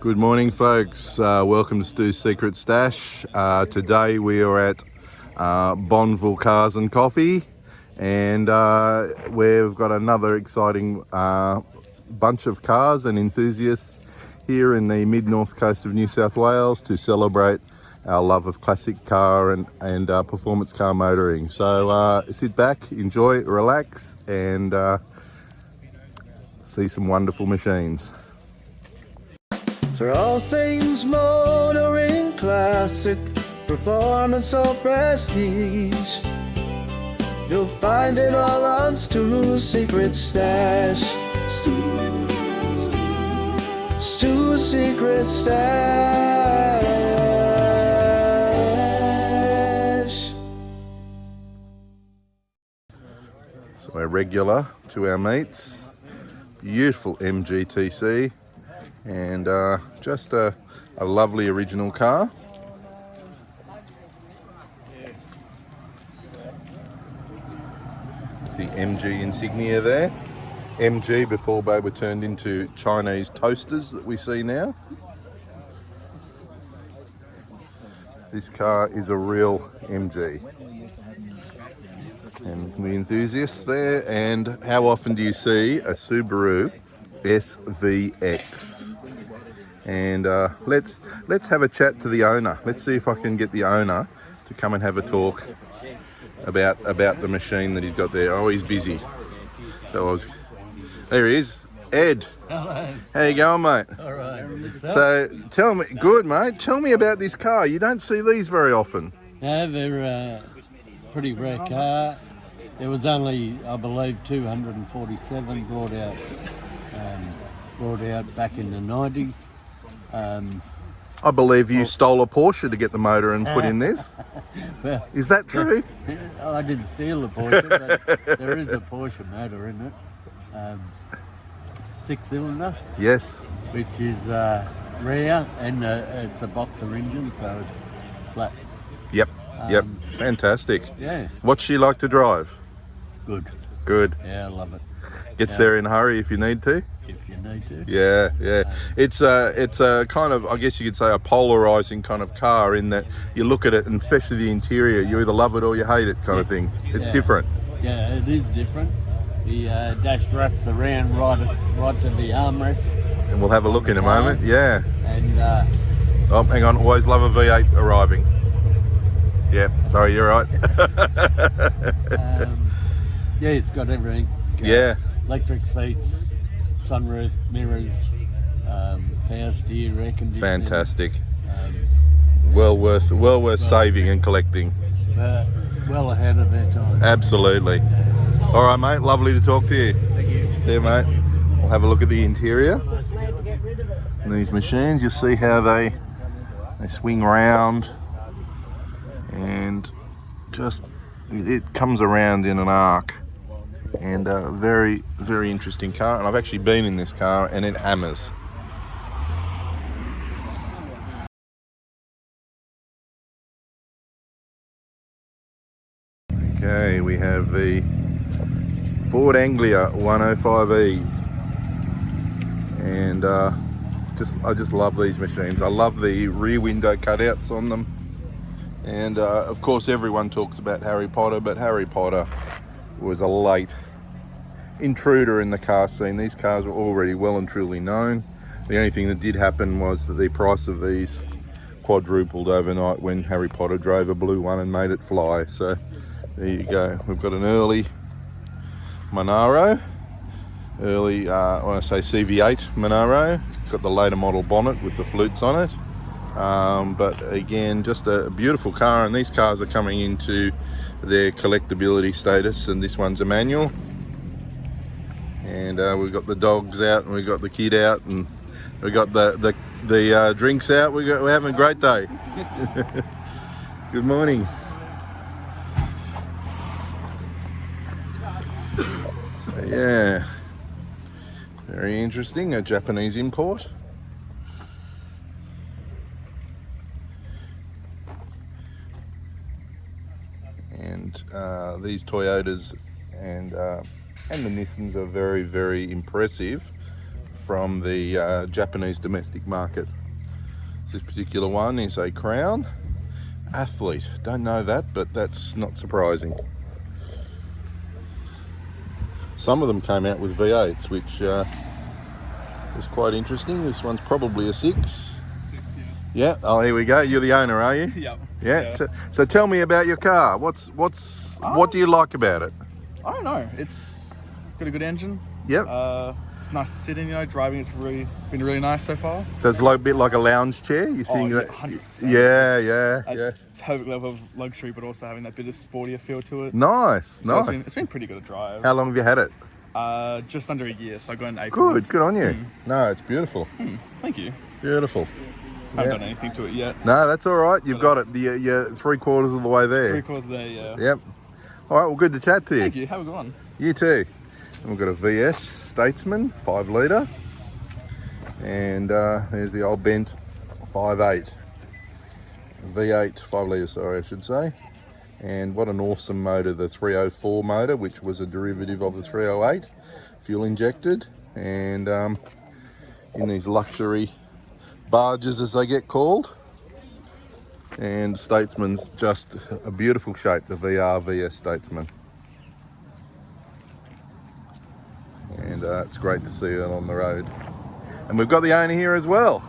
Good morning, folks. Welcome to Stoo's Secret Stash. Today we are at Bonville Cars and Coffee, and we've got another exciting bunch of cars and enthusiasts here in the mid-north coast of New South Wales to celebrate our love of classic car and performance car motoring. So sit back, enjoy, relax, and see some wonderful machines. For all things motoring, classic, performance or prestige, you'll find it all on Stoo's Secret Stash. Stoo's Secret Stash. So a regular to our meets, beautiful MGTC, and just a lovely original car. It's the MG insignia there. MG before they were turned into Chinese toasters that we see now. This car is a real MG. And the enthusiasts there. And how often do you see a Subaru SVX? And let's have a chat to the owner. Let's see if I can get the owner to come and have a talk about the machine that he's got there. Oh, he's busy. So there he is, Ed. Hello. How you going, mate? All right. So tell me, good mate. Tell me about this car. You don't see these very often. No, they're a pretty rare car. There was only, I believe, 247 brought out back in the 90s. I believe you stole a Porsche to get the motor and put in this. Well, Is that true? I didn't steal the Porsche, but there is a Porsche motor in it. 6-cylinder, Yes. which is rare, and it's a boxer engine, so it's flat. Yep. Fantastic. Yeah, What's she like to drive? good. Good. Yeah, I love it. Gets there in a hurry if you need to. If you need to. Yeah. It's a kind of, I guess you could say, a polarizing kind of car in that you look at it, and especially the interior, you either love it or you hate it kind of thing. It's different. Yeah, it is different. The dash wraps around right to the armrest. And we'll have a look in a moment. Yeah. And Oh, hang on. Always love a V8 arriving. Yeah. Sorry, you're right. yeah, it's got everything. Yeah. Electric seats, sunroof, mirrors, power steer, air conditioning. Fantastic. Well worth saving and collecting. Well ahead of their time. Absolutely. All right, mate. Lovely to talk to you. Thank you. See you, mate. We'll have a look at the interior. And these machines, you'll see how they swing round, and just it comes around in an arc. And a very, very interesting car. And I've actually been in this car, and it hammers. Okay, we have the Ford Anglia 105E, and I just love these machines. I love the rear window cutouts on them, and of course everyone talks about Harry Potter, but Harry Potter was a late intruder in the car scene. These cars were already well and truly known. The only thing that did happen was that the price of these quadrupled overnight when Harry Potter drove a blue one and made it fly. So there you go. We've got an early Monaro, when I say CV8 Monaro. It's got the later model bonnet with the flutes on it. But again, just a beautiful car, and these cars are coming into their collectability status, and this one's a manual. And we've got the dogs out, and we've got the kid out, and we've got the drinks out. We're having a great day. Good morning. Yeah, very interesting, a Japanese import. And these Toyotas and the Nissans are very, very impressive from the Japanese domestic market. This particular one is a Crown Athlete. Don't know that, but that's not surprising. Some of them came out with V8s, which was quite interesting. This one's probably a 6. Yeah. Oh, here we go. You're the owner, are you? Yep. Yeah. So tell me about your car. What do you like about it? I don't know. It's got a good engine. Yep. It's nice to sit in. Driving it's been really nice so far. So it's like a bit like a lounge chair. You're seeing yeah, that? 100%. Yeah. Perfect level of luxury, but also having that bit of sportier feel to it. Nice. So it's been pretty good to drive. How long have you had it? Just under a year, so I got in April. Good on you. No, it's beautiful. Thank you. Beautiful. I haven't done anything to it yet. No, that's all right. You've got it. You're 3/4 of the way there. 3/4 there, yeah. Yep. All right, well, good to chat to you. Thank you. Have a good one. You too. And we've got a VS Statesman 5 litre. And there's the old bent 5.8. V8 5 litre, sorry, I should say. And what an awesome motor, the 304 motor, which was a derivative of the 308, fuel injected, and in these luxury barges as they get called. And Statesman's just a beautiful shape, the VS Statesman. And it's great to see it on the road. And we've got the owner here as well.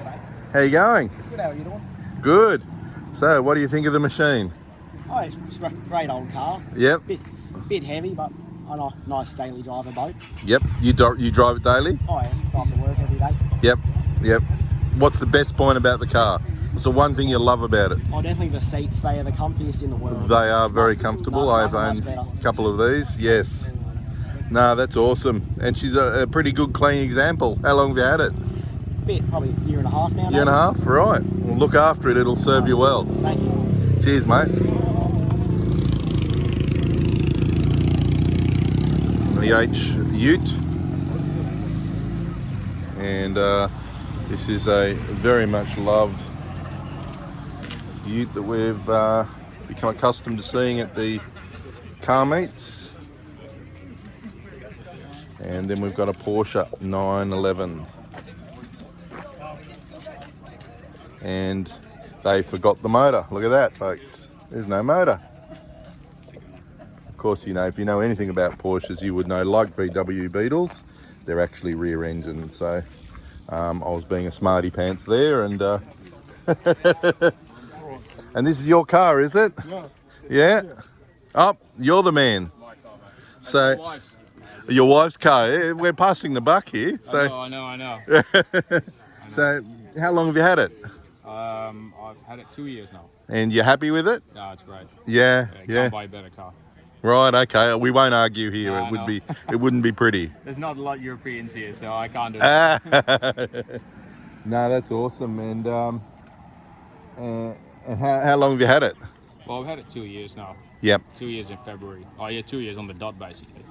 G'day. How you going? Good, how are you doing? Good. So what do you think of the machine? Oh, it's a great old car. Yep. Bit heavy, but a nice daily driver boat. Yep. You drive it daily? I am. Drive to work every day. Yep. What's the best point about the car? What's the one thing you love about it? Oh, definitely the seats. They are the comfiest in the world. They are very comfortable. I've Nothing much owned better. a couple of these. Yes. No, that's awesome. And she's a pretty good clean example. How long have you had it? Probably a year and a half now. Year and a half? Right. Well, look after it. It'll serve you well. Thank you. Cheers, mate. The H Ute. And this is a very much loved Ute that we've become accustomed to seeing at the car meets. And then we've got a Porsche 911. And they forgot the motor. Look at that, folks. There's no motor. Of course, if you know anything about Porsches, you would know, like VW Beetles, they're actually rear engine. So I was being a smarty pants there, and and this is your car, is it? Yeah. Oh, you're the man. So your wife's car. Yeah, we're passing the buck here. So I know. So how long have you had it? I've had it 2 years now. And you're happy with it? Yeah, it's great. Yeah. Can't buy a better car. Right, okay. We won't argue here. No, It wouldn't be pretty. There's not a lot of Europeans here, so I can't do it. No, that's awesome. And how long have you had it? Well, I've had it 2 years now. Yep. 2 years in February. Oh yeah, 2 years on the dot basically.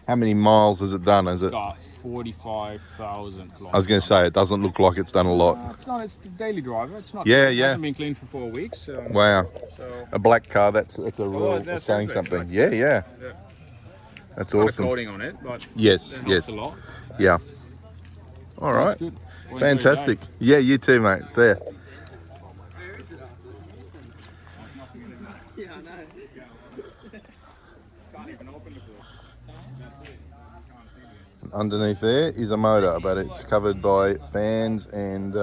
How many miles has it done? Is it? Got 45,000 kilometers. I was going to say, it doesn't look like it's done a lot. It's not. It's the daily driver. It's not. Yeah, It yeah. hasn't been cleaned for 4 weeks. Wow. So A black car, that's a real that's saying perfect. something. Yeah. That's got a awesome. coating on it, but Yes, it yes. helps a lot. Yeah. All right. That's good. Well, enjoy your Fantastic. day. Yeah, you too, mate. See ya. Underneath there is a motor, but it's covered by fans and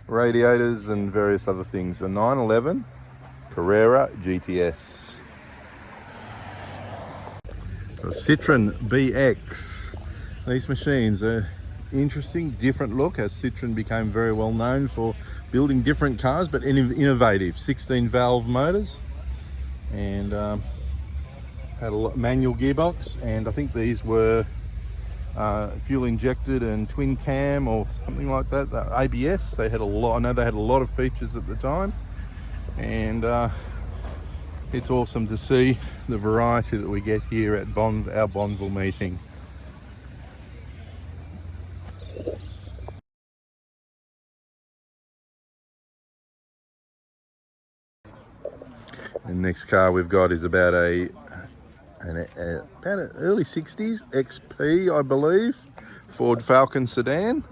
radiators and various other things. A 911 Carrera GTS. A Citroen BX. These machines are interesting, different look, as Citroen became very well known for building different cars, but innovative. 16 valve motors, and had a manual gearbox, and I think these were fuel injected and twin cam or something like that. The ABS. They had a lot. I know they had a lot of features at the time, and it's awesome to see the variety that we get here at our Bonville meeting. The next car we've got is about a And about an early 60s XP, I believe, Ford Falcon sedan.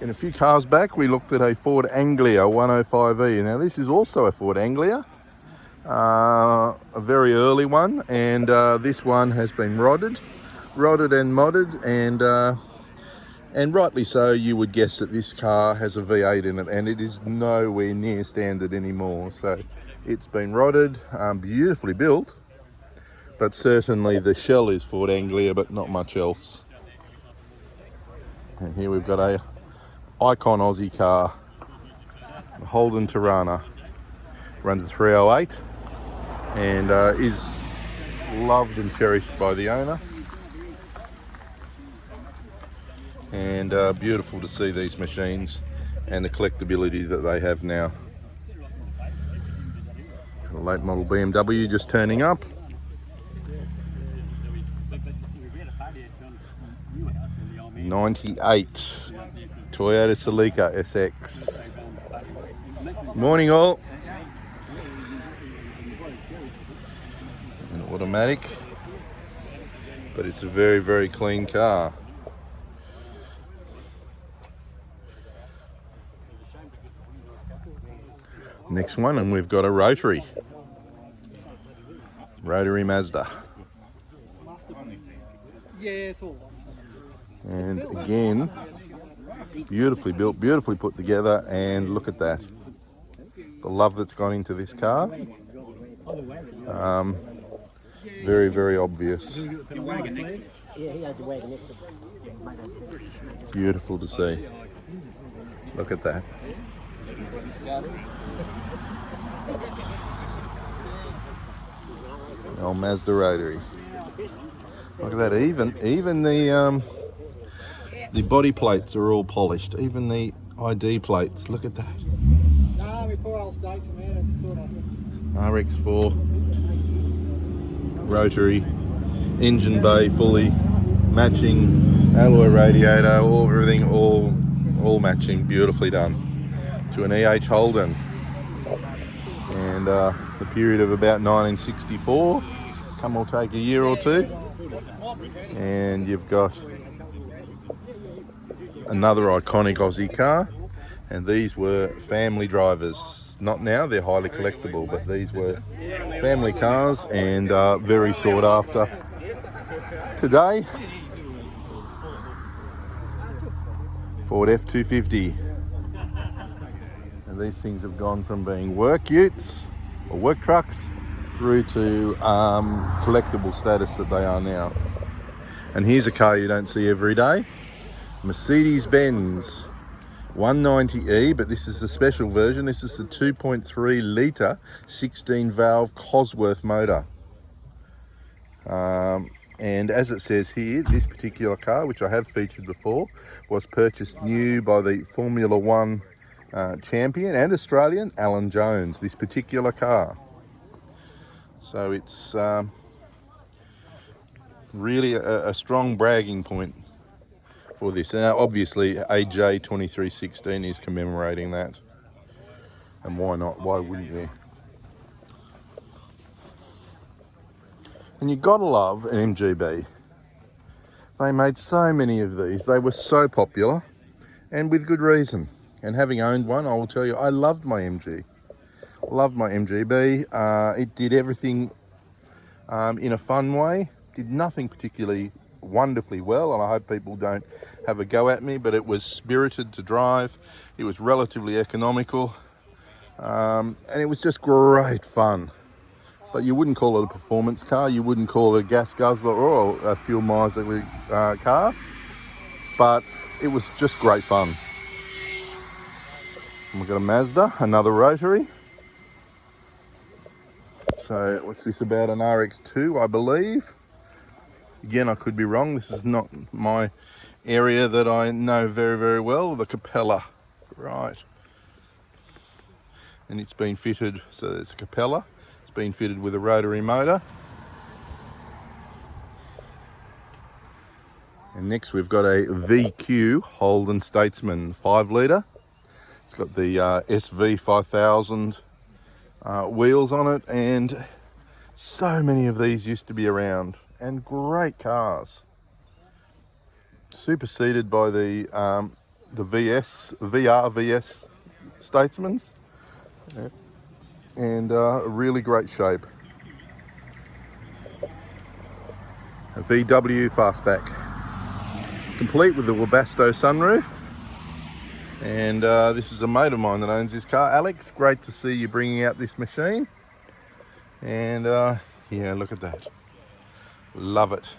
In a few cars back, we looked at a Ford Anglia 105E. Now this is also a Ford Anglia, a very early one, and this one has been rodded and modded, and rightly so. You would guess that this car has a V8 in it, and it is nowhere near standard anymore. So it's been rodded, beautifully built, but certainly the shell is Ford Anglia, but not much else. And here we've got a icon Aussie car, the Holden Tirana. Runs a 308 and is loved and cherished by the owner. And beautiful to see these machines and the collectability that they have now. A late model BMW just turning up. '98 Toyota Celica SX. Morning all. An automatic, but it's a very, very clean car. Next one, and we've got a rotary Mazda. And again, beautifully built, beautifully put together, and look at that. The love that's gone into this car. Very, very obvious. Beautiful to see. Look at that. The old Mazda rotary. Look at that. Even the body plates are all polished. Even the ID plates. Look at that. RX4 rotary, engine bay fully matching, alloy radiator, everything all matching, beautifully done to an EH Holden. And the period of about 1964. Come will take a year or two, and you've got another iconic Aussie car. And these were family drivers. Not now, they're highly collectible, but these were family cars and very sought after. Today, Ford F-250. And these things have gone from being work utes or work trucks through to collectible status that they are now. And here's a car you don't see every day. Mercedes-Benz 190E, but this is the special version. This is the 2.3 litre 16 valve Cosworth motor. And as it says here, this particular car, which I have featured before, was purchased new by the Formula One champion and Australian Alan Jones, this particular car. So it's really a strong bragging point for this. Now obviously HG-2316 is commemorating that, and why not? Why wouldn't you? And you gotta love an MGB. They made so many of these. They were so popular, and with good reason. And having owned one, I will tell you, I loved my MG. Loved my MGB. It did everything in a fun way. Did nothing particularly wonderfully well, and I hope people don't have a go at me, but it was spirited to drive. It was relatively economical, and it was just great fun. But you wouldn't call it a performance car, you wouldn't call it a gas guzzler or a fuel miser car, but it was just great fun. And we've got a Mazda, another rotary. So what's this about? An RX2, I believe. Again, I could be wrong. This is not my area that I know very, very well. The Capella, right. And it's been fitted, so it's a Capella. It's been fitted with a rotary motor. And next we've got a VQ Holden Statesman 5 litre It's got the SV 5000 wheels on it, and so many of these used to be around, and great cars. Superseded by the VS Statesmans, yeah. And really great shape. A VW fastback, complete with the Webasto sunroof. And this is a mate of mine that owns this car. Alex, great to see you bringing out this machine. And yeah, look at that. Love it.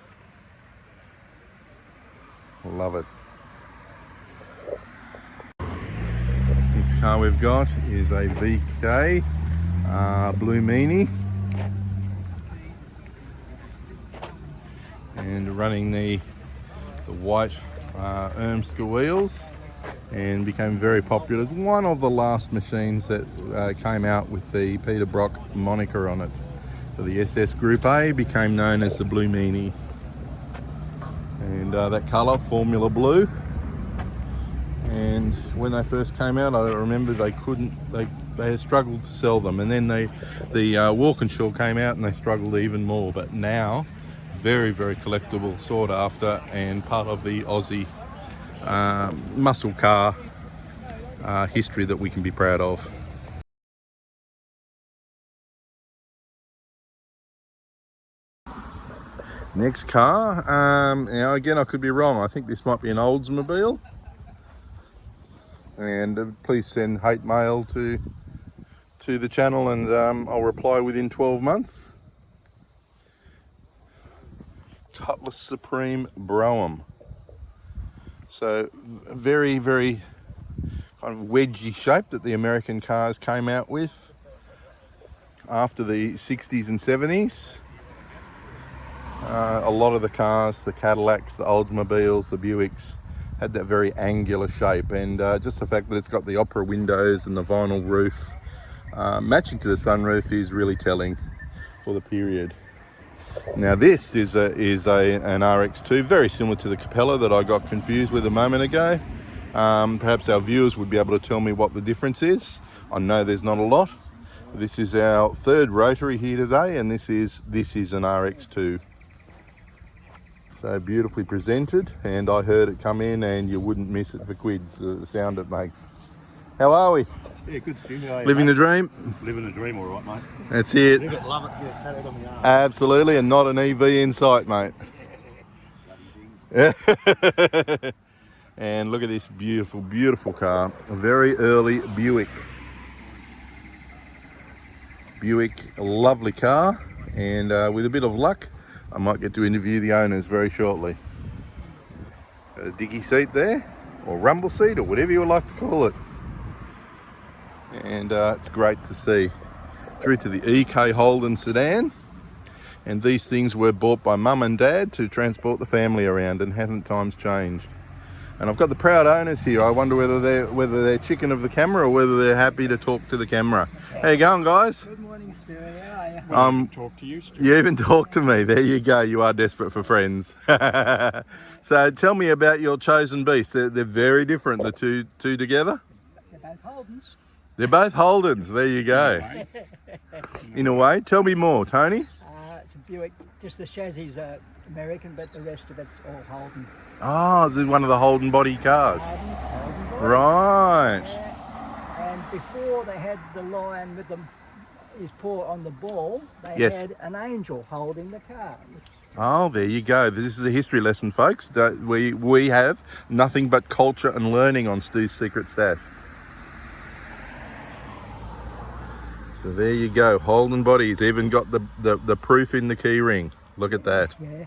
Love it. Next car we've got is a VK Blue Meanie. And running the white Ermsker wheels, and became very popular. It's one of the last machines that came out with the Peter Brock moniker on it. So the SS Group A became known as the Blue Meanie. And that colour, Formula Blue. And when they first came out, I remember they had struggled to sell them. And then the Walkinshaw came out and they struggled even more. But now, very, very collectible, sought after, and part of the Aussie muscle car history that we can be proud of. Next car, now again I could be wrong, I think this might be an Oldsmobile, and please send hate mail to the channel, and I'll reply within 12 months. Cutlass Supreme Brougham. So very, very kind of wedgy shape that the American cars came out with after the 60s and 70s. A lot of the cars, the Cadillacs, the Oldsmobiles, the Buicks, had that very angular shape, and just the fact that it's got the opera windows and the vinyl roof matching to the sunroof is really telling for the period. Now this is an RX2, very similar to the Capella that I got confused with a moment ago. Perhaps our viewers would be able to tell me what the difference is. I know there's not a lot. This is our third rotary here today, and this is an RX2. So beautifully presented, and I heard it come in and you wouldn't miss it for quids, the sound it makes. How are we? Yeah, good Stu. Living the dream? Living the dream, all right, mate. That's it. Live it, love it, get it tatted on the arm. Absolutely, and not an EV in sight, mate. And look at this beautiful, beautiful car. A very early Buick. Buick, a lovely car, and with a bit of luck, I might get to interview the owners very shortly. Got a diggy seat there, or rumble seat, or whatever you would like to call it. And it's great to see. Through to the EK Holden Sedan. And these things were bought by mum and dad to transport the family around, and haven't times changed. And I've got the proud owners here. I wonder whether they're chicken of the camera or whether they're happy to talk to the camera. How you going, guys? Good morning, Stoo. How are you? Talk to you, Stu. You even talk to me. There you go. You are desperate for friends. So tell me about your chosen beasts. They're very different, the two together. They're both Holdens. They're both Holdens. There you go. In a way. Tell me more, Tony. It's a Buick. Just the chassis is American, but the rest of it's all Holden. Oh, this is one of the Holden body cars. Holden body. Right. Yeah. And before they had the lion with his paw on the ball, they Yes. had an angel holding the car. Oh, there you go. This is a history lesson, folks. We have nothing but culture and learning on Stoo's Secret Stash. So there you go. Holden body. He's even got the proof in the key ring. Look at that. Yeah.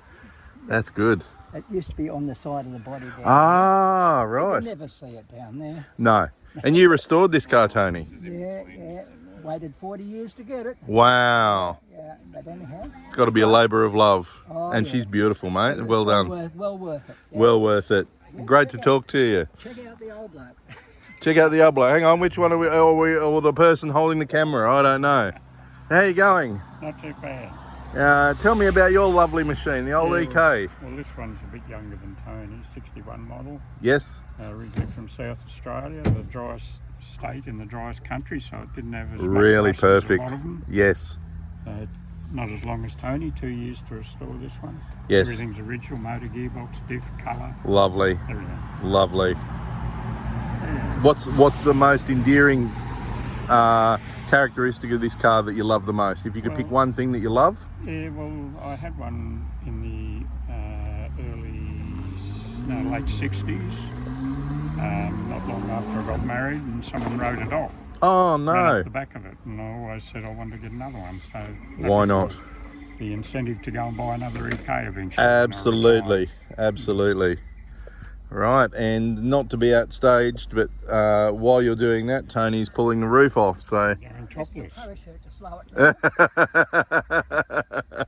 That's good. It used to be on the side of the body there. Ah, You right. never see it down there. No. And you restored this car, Tony? Yeah. Waited 40 years to get it. Wow. Yeah, but anyhow. It's got to be a labour of love. Oh, And yeah. she's beautiful, mate. Well done. Well worth it. Yeah. Well worth it. Great to talk to you. Check out the old bloke. Check out the other bloke. Hang on, which one are we, or the person holding the camera? I don't know. How you going? Not too bad. Tell me about your lovely machine, the old EK. Well, this one's a bit younger than Tony's, 61 model. Yes? Originally from South Australia, the driest state in the driest country, so it didn't have as much Really rust as a perfect. lot of them. Yes. Not as long as Tony, 2 years to restore this one. Yes. Everything's original, motor, gearbox, diff, colour, Lovely. everything. Lovely. What's the most endearing characteristic of this car that you love the most? If you could pick one thing that you love? Yeah, well, I had one in the late 60s, not long after I got married, and someone rode it off. Oh Ran no. up the back of it, and I always said I wanted to get another one. So Why not? The incentive to go and buy another EK eventually. Absolutely. Absolutely. Right, and not to be outstaged, but while you're doing that, Tony's pulling the roof off, so. Going topless. Parachute to slow it down.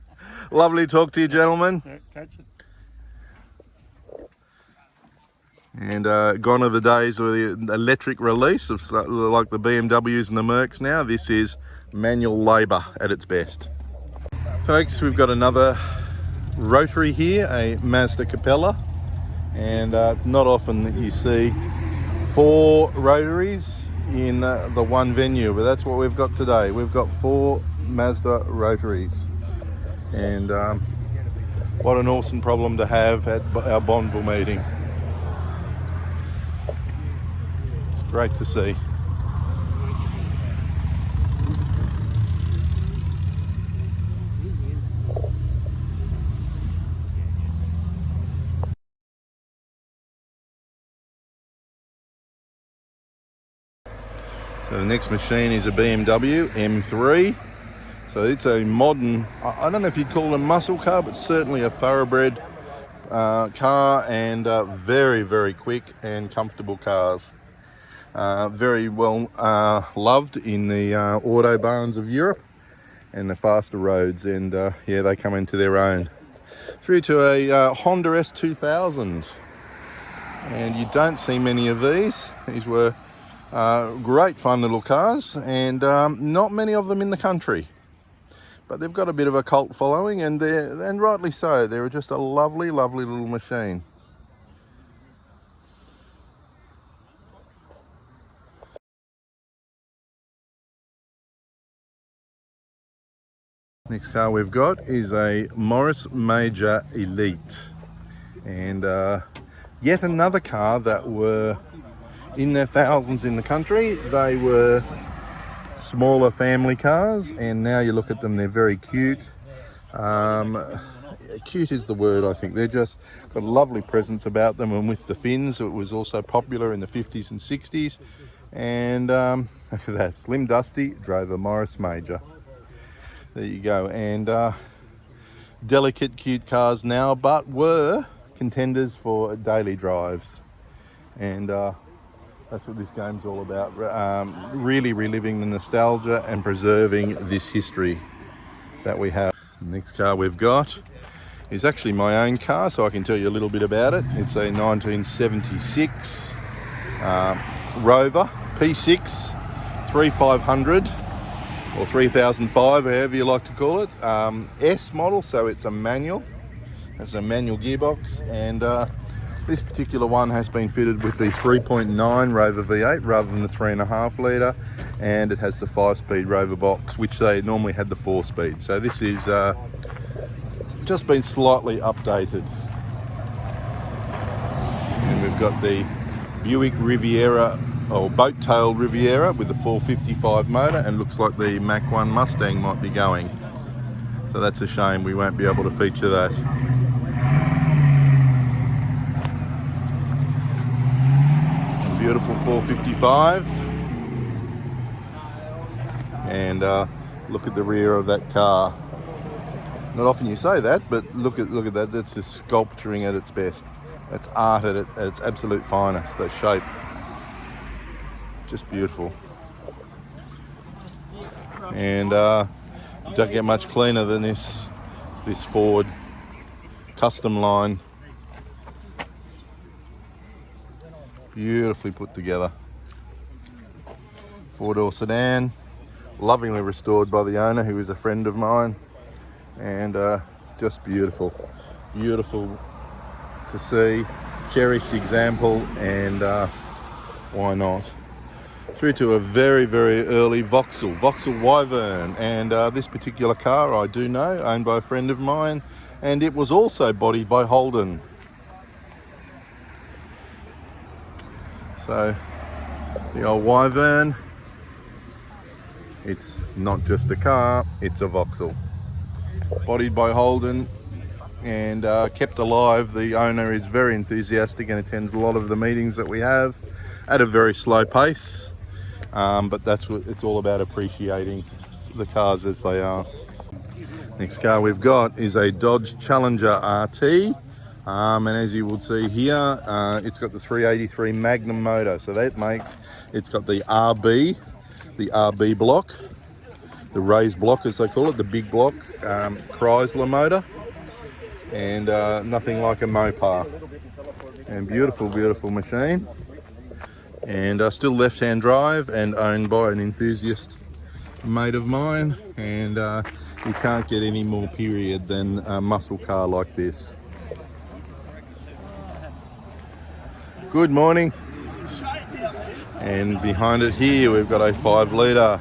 Lovely to talk to you, gentlemen. Yeah, catch it. And gone are the days of the electric release of like the BMWs and the Mercs now. This is manual labour at its best. Folks, we've got another rotary here, a Mazda Capella. And it's not often that you see 4 rotaries in the one venue, but that's what we've got today. We've got 4 Mazda rotaries. And what an awesome problem to have at our Bonville meeting. Great to see. So the next machine is a BMW M3. So it's a modern, I don't know if you'd call it a muscle car, but certainly a thoroughbred car, and very, very quick and comfortable cars. Very well loved in the autobahns of Europe and the faster roads, and yeah, they come into their own. Through to a Honda S2000, and you don't see many of these. These were great fun little cars, and not many of them in the country, but they've got a bit of a cult following, and rightly so. They're just a lovely, lovely little machine. Next car we've got is a Morris Major Elite, and yet another car that were in their thousands in the country. They were smaller family cars, and now you look at them, they're very cute. Cute is the word, I think. They're just got a lovely presence about them, and with the fins, it was also popular in the 50s and 60s. And look at that, Slim Dusty drove a Morris Major. There you go. And delicate, cute cars now, but were contenders for daily drives. And that's what this game's all about. Really reliving the nostalgia and preserving this history that we have. The next car we've got is actually my own car, so I can tell you a little bit about it. It's a 1976 Rover P6 3500. Or 3005, however you like to call it. S model, so it's a manual. It's a manual gearbox, and this particular one has been fitted with the 3.9 Rover V8 rather than the 3.5 litre, and it has the 5-speed Rover box, which they normally had the 4-speed. So this is just been slightly updated. And we've got the Buick Riviera, or boat-tailed Riviera with the 455 motor, and looks like the Mach 1 Mustang might be going. So that's a shame we won't be able to feature that. A beautiful 455. And look at the rear of that car. Not often you say that, but look at that. That's just sculpturing at its best. That's art at its absolute finest. That shape. Just beautiful. And don't get much cleaner than this Ford custom line. Beautifully put together. 4-door sedan, lovingly restored by the owner, who is a friend of mine, and just beautiful. Beautiful to see, cherished example, and why not? through to a very, very early Vauxhall Wyvern. And this particular car I do know, owned by a friend of mine, and it was also bodied by Holden. So the old Wyvern, it's not just a car, it's a Vauxhall. Bodied by Holden and kept alive. The owner is very enthusiastic and attends a lot of the meetings that we have at a very slow pace. But that's what it's all about, appreciating the cars as they are. Next car we've got is a Dodge Challenger RT. And as you will see here, it's got the 383 Magnum motor. So that makes, it's got the RB block, the raised block as they call it, the big block Chrysler motor. And nothing like a Mopar. And beautiful, beautiful machine. And still left-hand drive and owned by an enthusiast mate of mine. And you can't get any more period than a muscle car like this. Good morning. And behind it here we've got a 5 litre,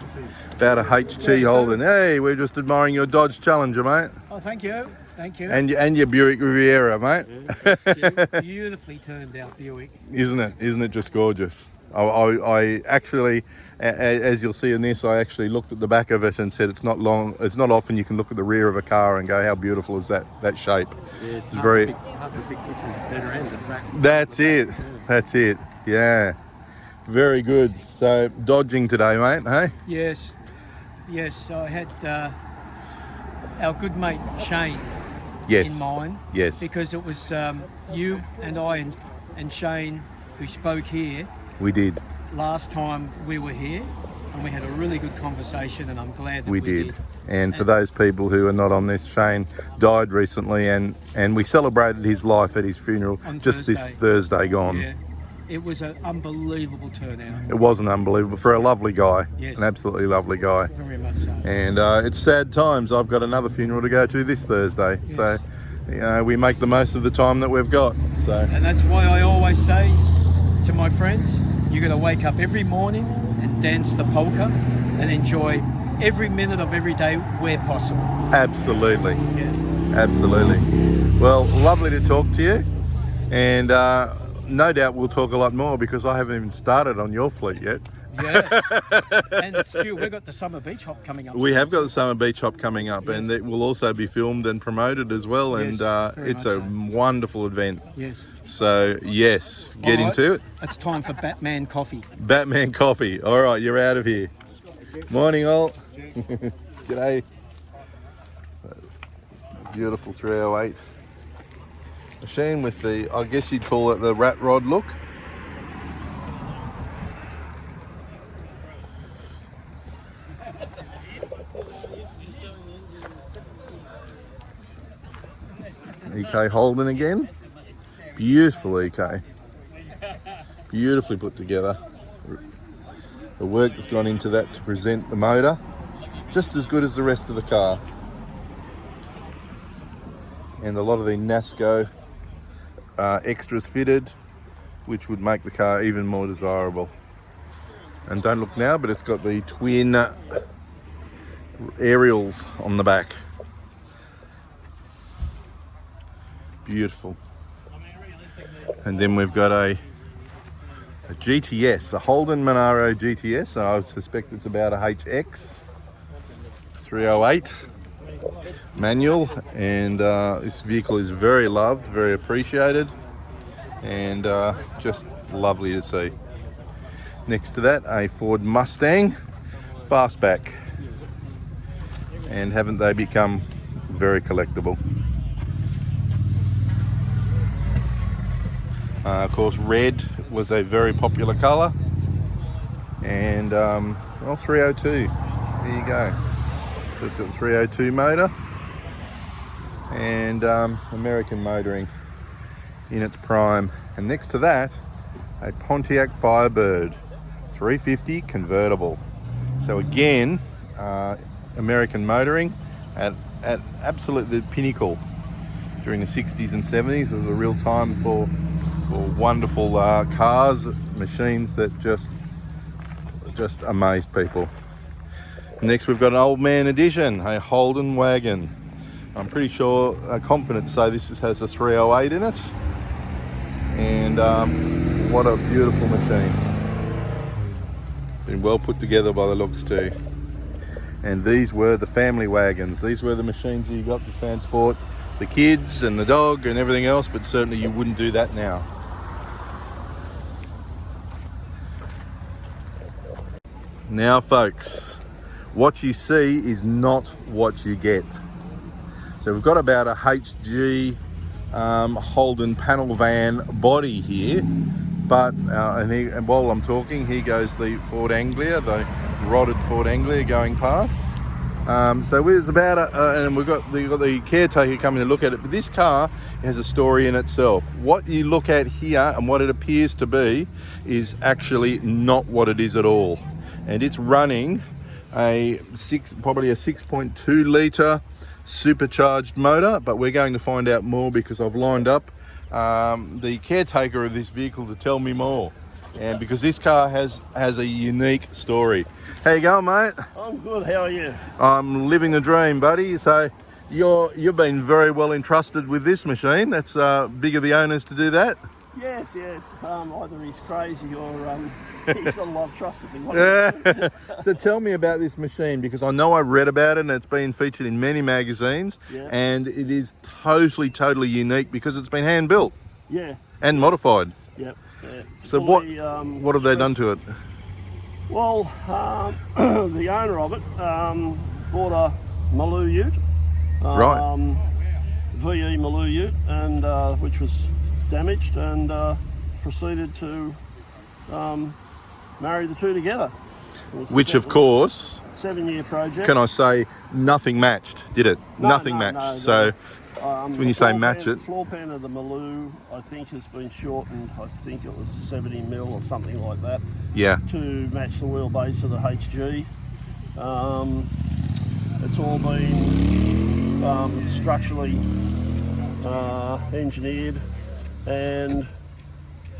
about a HG Holden. Hey, we're just admiring your Dodge Challenger, mate. Oh, thank you. Thank you. And your Buick Riviera, mate. Beautifully turned out Buick. Isn't it? Isn't it just gorgeous? I actually, as you'll see in this, I actually looked at the back of it and said it's not often you can look at the rear of a car and go, how beautiful is that shape? Yeah, it's very. half the big, which is better end, in fact. That's it. That's it. Yeah. Very good. So dodging today, mate. Hey. Yes. Yes. I had our good mate Shane Yes. in mind. Yes. Because it was you and I and Shane who spoke here We did. last time we were here, and we had a really good conversation, and I'm glad that We did. And for those people who are not on this, Shane died recently, and we celebrated his life at his funeral On just Thursday. this Thursday gone. Yeah. It was an unbelievable turnout. It wasn't unbelievable for a lovely guy, Yes. an absolutely lovely guy. Very much so. And it's sad times. I've got another funeral to go to this Thursday, so we make the most of the time that we've got. So And that's why I always say to my friends, you got to wake up every morning and dance the polka and enjoy every minute of every day where possible. absolutely, Yeah. absolutely. Well, lovely to talk to you, and no doubt we'll talk a lot more because I haven't even started on your fleet yet. Yeah. And Stoo, we've got the summer beach hop coming up. We have got the Summer Beach Hop coming up, and it will also be filmed and promoted as well. Yes, And very it's much a so. wonderful event. Yes. So yes, get All right. into it. It's time for Batman coffee. Batman coffee. All right, you're out of here. Morning, all. G'day. So, beautiful 308 machine with the, I guess you'd call it the rat rod look. EK Holden again. Beautiful EK. Beautifully put together. The work that's gone into that to present the motor, just as good as the rest of the car. And a lot of the NASCO extras fitted, which would make the car even more desirable. And don't look now, but it's got the twin aerials on the back. Beautiful. And then we've got a GTS, a Holden Monaro GTS. I would suspect it's about a HX 308 manual, and this vehicle is very loved, very appreciated, and just lovely to see. Next to that, a Ford Mustang fastback, and haven't they become very collectible? Of course, red was a very popular colour, and well, 302, there you go. So it's got the 302 motor, and American motoring in its prime. And next to that, a Pontiac Firebird 350 convertible. So again, American motoring at absolutely the pinnacle during the 60s and 70s. It was a real time for wonderful cars, machines that just just amazed people. Next we've got an old man edition, a Holden wagon. I'm pretty sure, confident to say this has a 308 in it. And what a beautiful machine. Been well put together by the looks too. And these were the family wagons. These were the machines you got to transport the kids and the dog and everything else, but certainly you wouldn't do that now. Now folks, what you see is not what you get. So we've got about a HG Holden Panelvan body here, but and while I'm talking, here goes the Ford Anglia, the rotted Ford Anglia going past. So there's about and we've got the caretaker coming to look at it, but this car has a story in itself. What you look at here and what it appears to be is actually not what it is at all. And it's running probably a 6.2 litre supercharged motor, but we're going to find out more because I've lined up the caretaker of this vehicle to tell me more. And because this car has a unique story. How you going, mate? I'm good, how are you? I'm living the dream, buddy. So you've been very well entrusted with this machine. That's big of the owners to do that. Yes. Either he's crazy or he's got a lot of trust in me. So tell me about this machine, because I know I read about it and it's been featured in many magazines. Yeah. And it is totally unique because it's been hand built. Yeah. And modified. Yep. Yeah. So what have they done to it? Well, the owner of it bought a Maloo ute. Right. VE Maloo ute, and which was damaged, and proceeded to marry the two together. Which of course, 7-year project. can I say, nothing matched, did it? Nothing matched. No. So when you say match it, the floor pan of the Maloo, I think, has been shortened. I think it was 70 mil or something like that. yeah, To match the wheelbase of the HG. It's all been structurally engineered and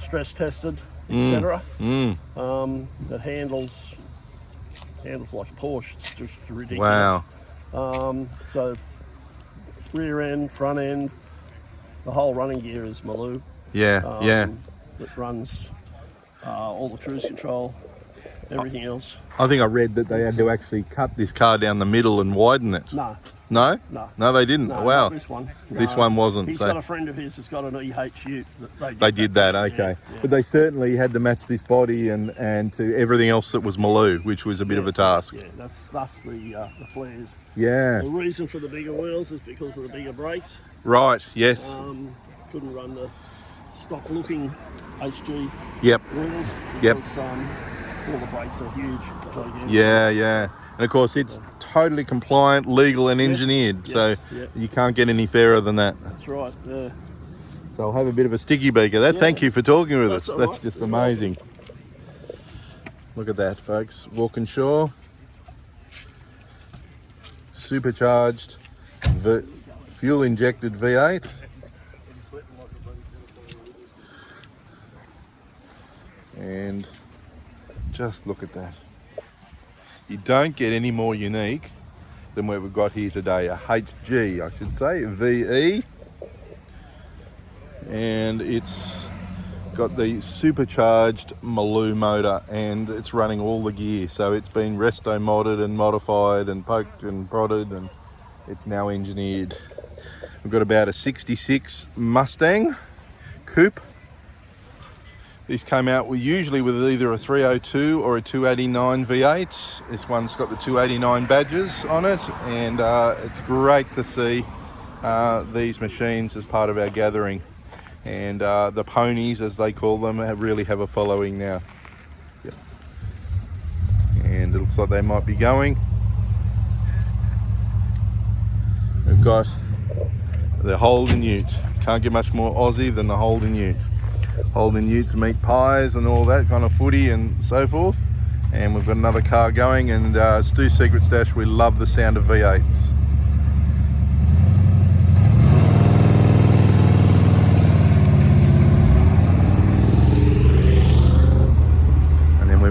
stress tested, etc. It handles like a Porsche. It's just ridiculous. wow. So rear end, front end, the whole running gear is Maloo. Yeah, It runs all the cruise control, everything else. I think I read that they had to actually cut this car down the middle and widen it. No, No, they didn't. no, Wow. not this one. This No. one wasn't. He's So got a friend of his that's got an EHU. they did that. Okay, Yeah. but they certainly had to match this body and to everything else that was Maloo, which was a bit of a task. Yeah, that's the flares. Yeah. The reason for the bigger wheels is because of the bigger brakes. Right. Yes. Couldn't run the stock-looking HG Yep. wheels Yep. because all the brakes are huge. Gigantic. Yeah. And of course, it's totally compliant, legal, and engineered. yes, So yeah. you can't get any fairer than that. That's right. Yeah. So I'll have a bit of a sticky beaker. Thank you for talking with That's us. all That's right. just That's amazing. Look at that, folks. Walkinshaw. Supercharged, fuel injected V8. And just look at that. You don't get any more unique than what we've got here today. A HG, I should say, VE. And it's got the supercharged Maloo motor, and it's running all the gear. So it's been resto modded and modified and poked and prodded, and it's now engineered. We've got about a 66 Mustang coupe. These came out usually with either a 302 or a 289 V8. This one's got the 289 badges on it, and it's great to see these machines as part of our gathering. And the ponies, as they call them, really have a following now. Yep. And it looks like they might be going. We've got the Holden Ute. Can't get much more Aussie than the Holden Ute. Holden Utes meat pies and all that kind of footy and so forth. And we've got another car going, and Stoo's Secret Stash, we love the sound of V8s.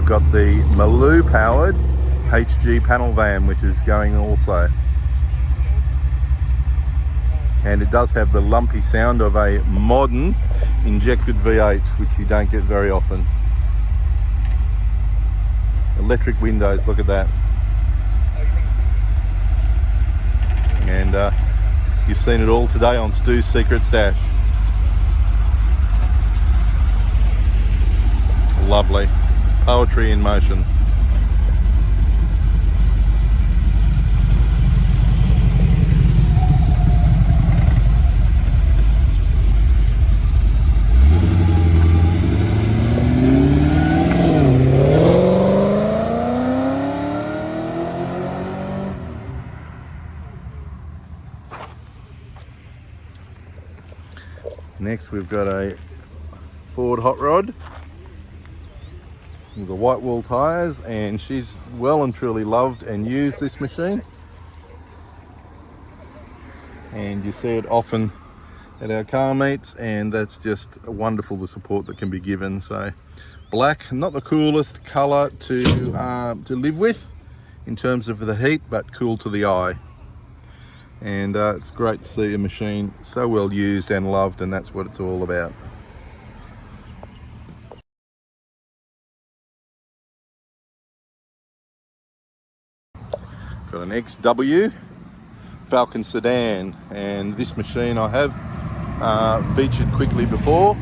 got the Maloo powered HG Panelvan, which is going also. And it does have the lumpy sound of a modern injected V8, which you don't get very often. Electric windows, look at that. And you've seen it all today on Stoo's Secret Stash. Lovely. Poetry in motion. Next we've got a Ford hot rod with the white wall tyres, and she's well and truly loved and used, this machine. And you see it often at our car meets, and that's just wonderful, the support that can be given. So black, not the coolest colour to live with in terms of the heat, but cool to the eye. And it's great to see a machine so well used and loved, and that's what it's all about. Got an XW Falcon sedan, and this machine I have featured quickly before.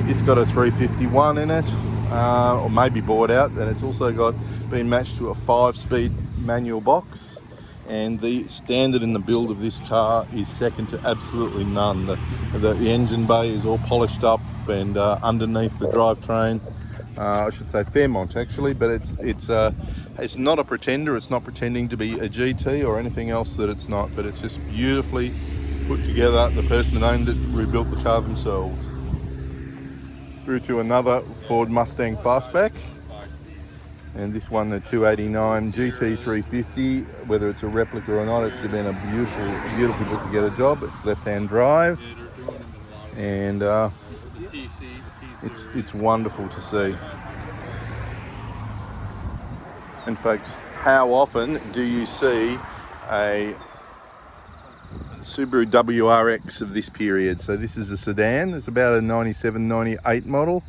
It's got a 351 in it, or maybe bought out, and it's also been matched to a 5-speed manual box. And the standard in the build of this car is second to absolutely none. The engine bay is all polished up, and underneath the drivetrain, I should say Fairmont actually, but it's not a pretender. It's not pretending to be a GT or anything else that it's not, but it's just beautifully put together. The person that owned it rebuilt the car themselves. Through to another Ford Mustang Fastback. And this one, the 289 GT350, whether it's a replica or not, it's been a beautifully put together job. It's left-hand drive, and it's wonderful to see. In fact, how often do you see a Subaru WRX of this period? So this is a sedan. It's about a 97, 98 model,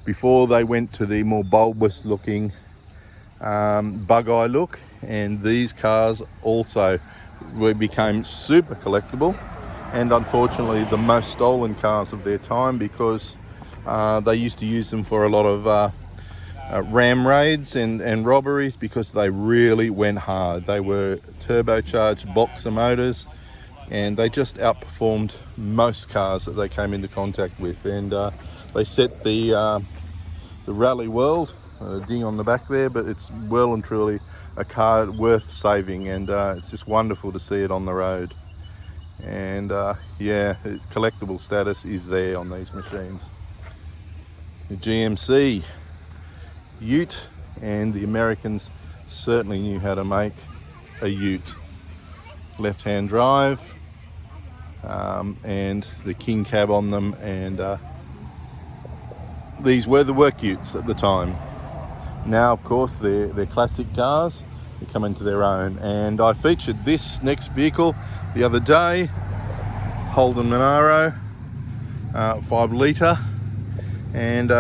before they went to the more bulbous looking bug eye look. And these cars also became super collectible, and unfortunately the most stolen cars of their time, because they used to use them for a lot of ram raids and robberies, because they really went hard. They were turbocharged boxer motors, and they just outperformed most cars that they came into contact with, and they set the rally world ding on the back there. But it's well and truly a car worth saving, and it's just wonderful to see it on the road. And yeah, collectible status is there on these machines. The GMC Ute, and the Americans certainly knew how to make a Ute. Left-hand drive, and the king cab on them, and these were the work Utes at the time. Now, of course, they're classic cars. They come into their own, and I featured this next vehicle the other day, Holden Monaro 5 litre, and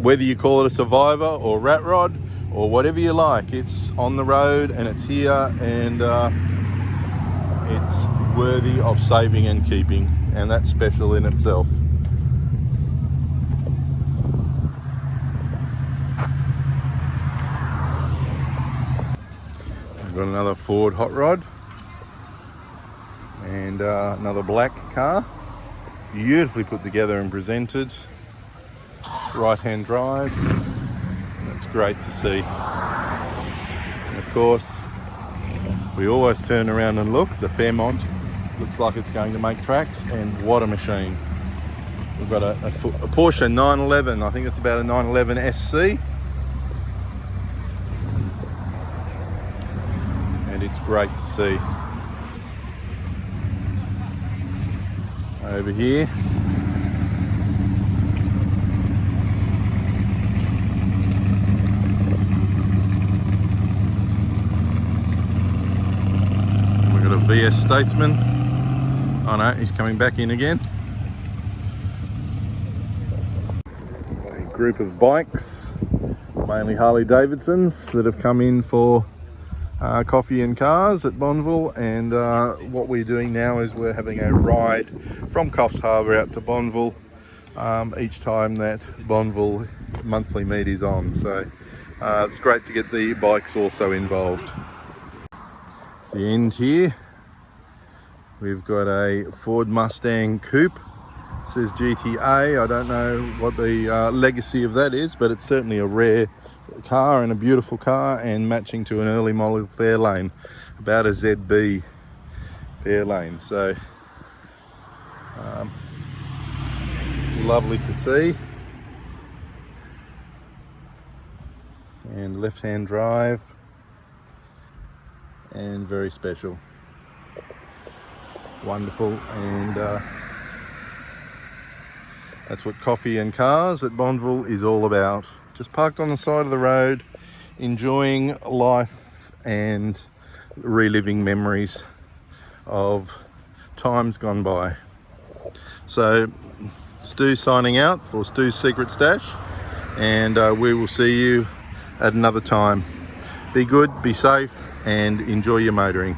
whether you call it a survivor or rat rod or whatever you like, it's on the road and it's here, and it's worthy of saving and keeping, and that's special in itself. We've got another Ford hot rod, and another black car, beautifully put together and presented. Right-hand drive, that's great to see. And of course, we always turn around and look. The Fairmont looks like it's going to make tracks, and what a machine. We've got a Porsche 911, I think it's about a 911 SC. And it's great to see. Over here, VS Statesman. Oh no, he's coming back in again. A group of bikes, mainly Harley Davidsons, that have come in for coffee and cars at Bonville, and what we're doing now is we're having a ride from Coffs Harbour out to Bonville each time that Bonville monthly meet is on. So it's great to get the bikes also involved. It's the end here. We've got a Ford Mustang Coupe. It says GTA. I don't know what the legacy of that is, but it's certainly a rare car and a beautiful car, and matching to an early model Fairlane, about a ZB Fairlane. So lovely to see. And left-hand drive, and very special. Wonderful. And that's what coffee and cars at Bonville is all about. Just parked on the side of the road, enjoying life and reliving memories of times gone by. So Stoo signing out for Stoo's Secret Stash, and we will see you at another time. Be good, be safe, and enjoy your motoring.